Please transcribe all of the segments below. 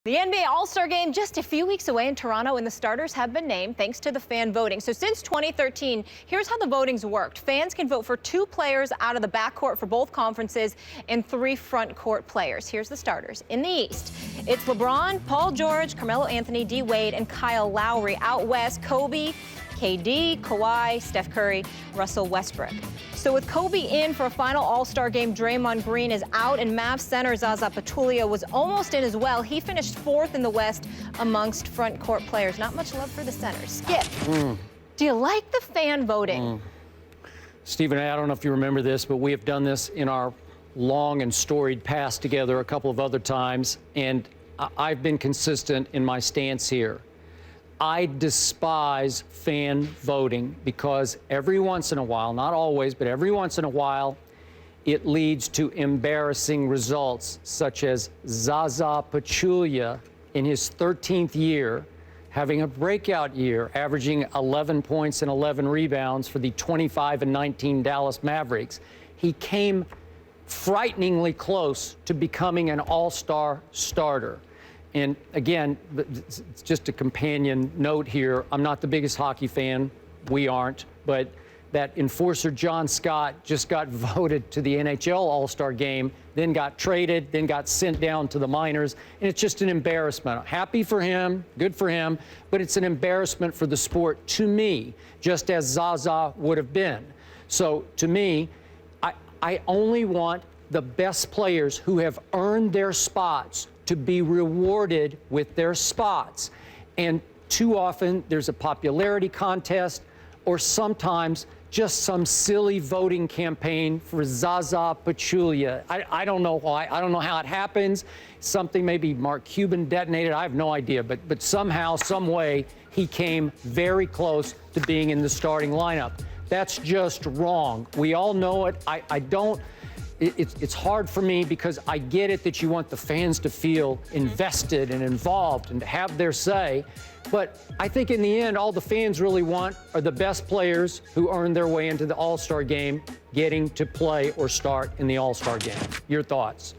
The NBA All-Star Game just a few weeks away in Toronto, and the starters have been named thanks to the fan voting. So since 2013, here's how the voting's worked. Fans can vote for 2 players out of the backcourt for both conferences and 3 front court players. Here's the starters. In the East, it's LeBron, Paul George, Carmelo Anthony, D. Wade, and Kyle Lowry. Out West, Kobe, KD, Kawhi, Steph Curry, Russell Westbrook. So with Kobe in for a final All-Star game, Draymond Green is out, and Mavs center Zaza Pachulia was almost in as well. He finished 4th in the West amongst front court players. Not much love for the centers. Skip, do you like the fan voting? Stephen, I don't know if you remember this, but we have done this in our long and storied past together a couple of other times, and I've been consistent in my stance here. I despise fan voting because every once in a while, not always, but every once in a while, it leads to embarrassing results, such as Zaza Pachulia in his 13th year, having a breakout year, averaging 11 points and 11 rebounds for the 25-19 Dallas Mavericks. He came frighteningly close to becoming an all-star starter. And again, it's just a companion note here. I'm not the biggest hockey fan. We aren't. But that enforcer John Scott just got voted to the NHL All-Star Game, then got traded, then got sent down to the minors. And it's just an embarrassment. Happy for him, good for him, but it's an embarrassment for the sport to me, just as Zaza would have been. So to me, I only want the best players who have earned their spots to be rewarded with their spots. And too often there's a popularity contest or sometimes just some silly voting campaign for Zaza Pachulia. I don't know why. I don't know how it happens. Something maybe Mark Cuban detonated. I have no idea. But somehow, some way, he came very close to being in the starting lineup. That's just wrong. We all know it. I don't. It's hard for me because I get it that you want the fans to feel invested and involved and to have their say. But I think in the end, all the fans really want are the best players who earn their way into the All-Star game getting to play or start in the All-Star game. Your thoughts?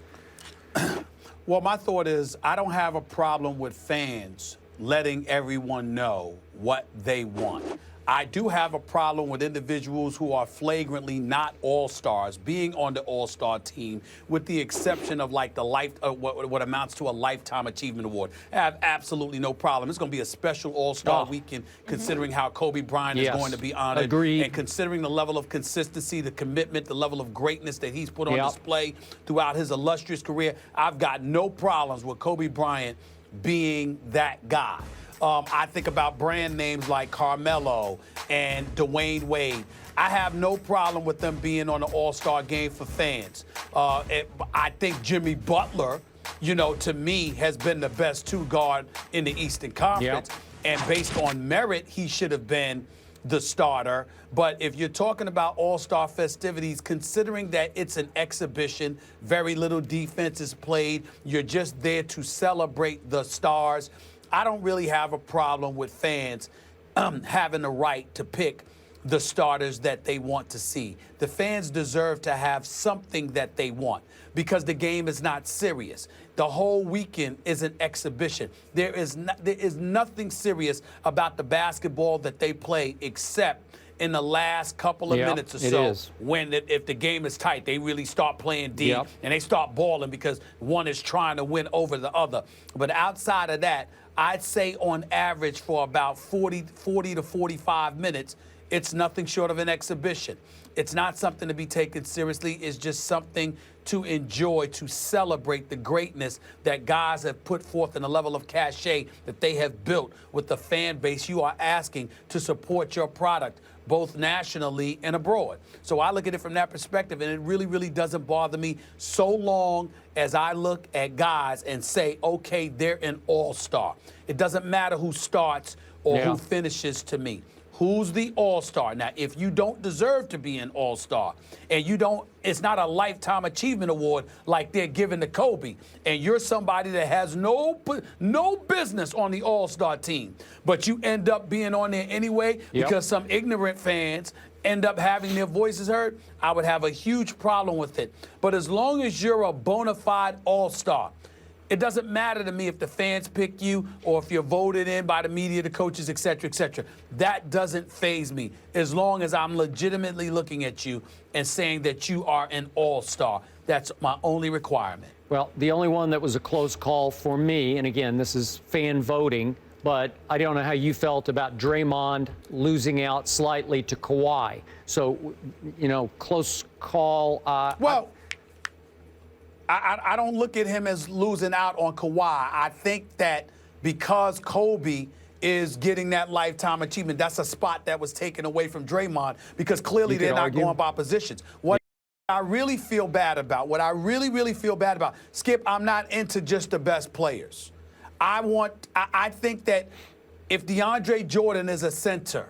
Well, my thought is I don't have a problem with fans letting everyone know what they want. I do have a problem with individuals who are flagrantly not all-stars being on the all-star team, with the exception of like the what amounts to a lifetime achievement award. I have absolutely no problem. It's going to be a special all-star weekend, considering how Kobe Bryant is going to be honored. Agreed. And considering the level of consistency, the commitment, the level of greatness that he's put on display throughout his illustrious career. I've got no problems with Kobe Bryant being that guy. I think about brand names like Carmelo and Dwayne Wade. I have no problem with them being on the All-Star game for fans. I think Jimmy Butler, you know, to me, has been the best 2 guard in the Eastern Conference. And based on merit, he should have been the starter. But if you're talking about all-star festivities, considering that it's an exhibition, very little defense is played, you're just there to celebrate the stars, I don't really have a problem with fans having the right to pick the starters that they want to see. The fans deserve to have something that they want because the game is not serious. The whole weekend is an exhibition. There is nothing serious about the basketball that they play except in the last couple of minutes or so, when if the game is tight, they really start playing deep and they start balling because one is trying to win over the other. But outside of that, I'd say on average for about 40 to 45 minutes, it's nothing short of an exhibition. It's not something to be taken seriously. It's just something to enjoy, to celebrate the greatness that guys have put forth and the level of cachet that they have built with the fan base you are asking to support your product, both nationally and abroad. So I look at it from that perspective, and it really, really doesn't bother me so long as I look at guys and say, okay, they're an all-star. It doesn't matter who starts or who finishes to me. Who's the all-star? Now, if you don't deserve to be an all-star and you don't, it's not a lifetime achievement award like they're giving to Kobe, and you're somebody that has no business on the all-star team, but you end up being on there anyway because some ignorant fans end up having their voices heard, I would have a huge problem with it. But as long as you're a bona fide all-star, It doesn't matter to me if the fans pick you or if you're voted in by the media, the coaches, et cetera, et cetera. That doesn't faze me as long as I'm legitimately looking at you and saying that you are an all-star. That's my only requirement. Well, the only one that was a close call for me, and again, this is fan voting, but I don't know how you felt about Draymond losing out slightly to Kawhi. So, you know, close call. I don't look at him as losing out on Kawhi. I think that because Kobe is getting that lifetime achievement, that's a spot that was taken away from Draymond because clearly they're not going by positions. What I really feel bad about, what I really feel bad about, Skip, I'm not into just the best players. I think that if DeAndre Jordan is a center,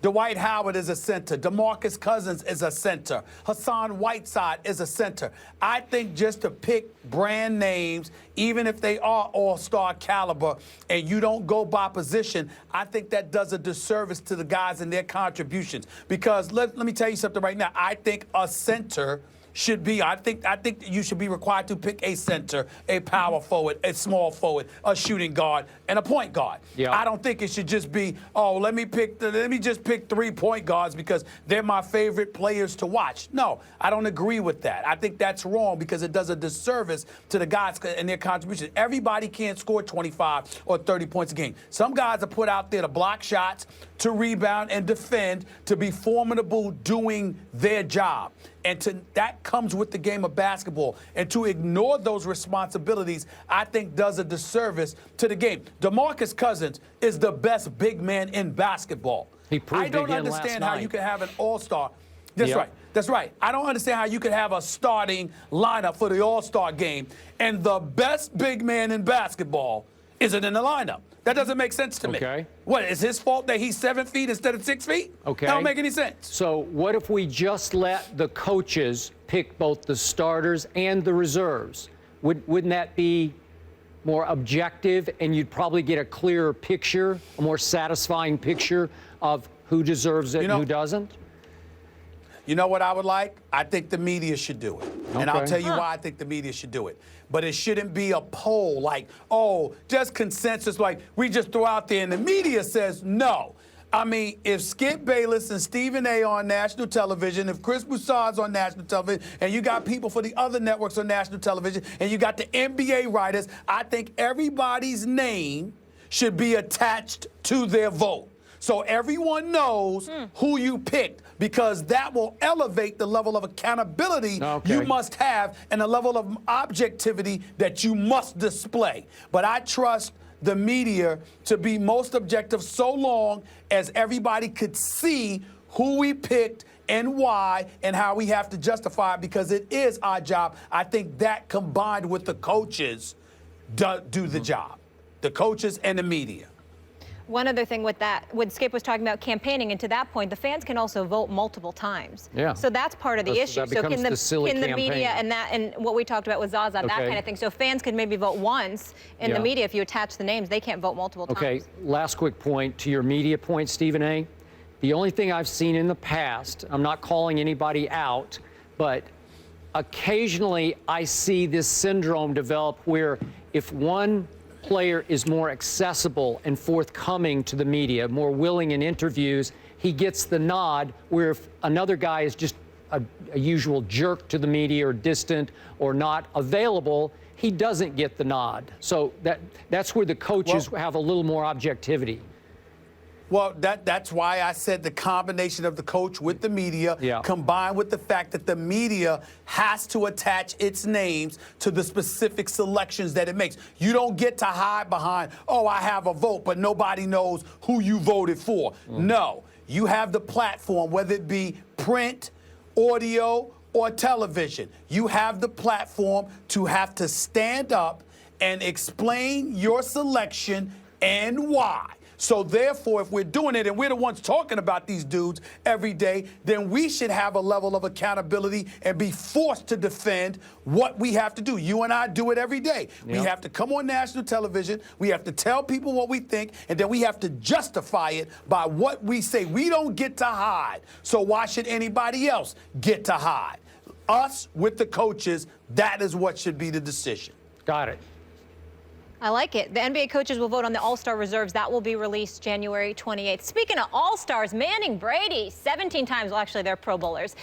Dwight Howard is a center. DeMarcus Cousins is a center. Hassan Whiteside is a center. I think just to pick brand names, even if they are all-star caliber, and you don't go by position, I think that does a disservice to the guys and their contributions. Because let me tell you something right now. I think a center should be, I think you should be required to pick a center, a power forward, a small forward, a shooting guard, and a point guard. Yeah. I don't think it should just be, oh, let me just pick 3 point guards because they're my favorite players to watch. No, I don't agree with that. I think that's wrong because it does a disservice to the guys and their contributions. Everybody can't score 25 or 30 points a game. Some guys are put out there to block shots, to rebound and defend, to be formidable doing their job. And that comes with the game of basketball. And to ignore those responsibilities, I think does a disservice to the game. DeMarcus Cousins is the best big man in basketball. He proved I don't again understand last how night. you can have an all-star. That's Yep. right. That's right. I don't understand how you could have a starting lineup for the all-star game and the best big man in basketball isn't in the lineup. That doesn't make sense to me. Okay. What, is his fault that he's 7 feet instead of 6 feet? Okay. That don't make any sense. So what if we just let the coaches pick both the starters and the reserves? Wouldn't that be more objective and you'd probably get a clearer picture, a more satisfying picture of who deserves it and who doesn't? You know what I would like? I think the media should do it. And I'll Okay. tell you why I think the media should do it. But it shouldn't be a poll like, oh, just consensus like we just throw out there and the media says no. I mean, if Skip Bayless and Stephen A. on national television, if Chris Broussard's on national television, and you got people for the other networks on national television, and you got the NBA writers, I think everybody's name should be attached to their vote. So everyone knows who you picked because that will elevate the level of accountability you must have and the level of objectivity that you must display. But I trust the media to be most objective so long as everybody could see who we picked and why and how we have to justify it because it is our job. I think that combined with the coaches do the job, the coaches and the media. One other thing with that, when Skip was talking about campaigning, and to that point, the fans can also vote multiple times. Yeah. So that's part of the issue. That So becomes can the silly the campaign. media and what we talked about with Zaza, that kind of thing. So fans can maybe vote once in the media. If you attach the names, they can't vote multiple times. Okay, last quick point to your media point, Stephen A. The only thing I've seen in the past, I'm not calling anybody out, but occasionally I see this syndrome develop where if one player is more accessible and forthcoming to the media, more willing in interviews, he gets the nod, where if another guy is just a usual jerk to the media or distant or not available, he doesn't get the nod. So that's where the coaches have a little more objectivity. Well, that's why I said the combination of the coach with the media combined with the fact that the media has to attach its names to the specific selections that it makes. You don't get to hide behind, oh, I have a vote, but nobody knows who you voted for. No, you have the platform, whether it be print, audio, or television. You have the platform to have to stand up and explain your selection and why. So therefore, if we're doing it and we're the ones talking about these dudes every day, then we should have a level of accountability and be forced to defend what we have to do. You and I do it every day. We have to come on national television. We have to tell people what we think, and then we have to justify it by what we say. We don't get to hide. So why should anybody else get to hide? Us with the coaches, that is what should be the decision. Got it. I like it. The NBA coaches will vote on the All-Star reserves. That will be released January 28th. Speaking of All-Stars, Manning, Brady, 17 times, well, actually, they're Pro Bowlers.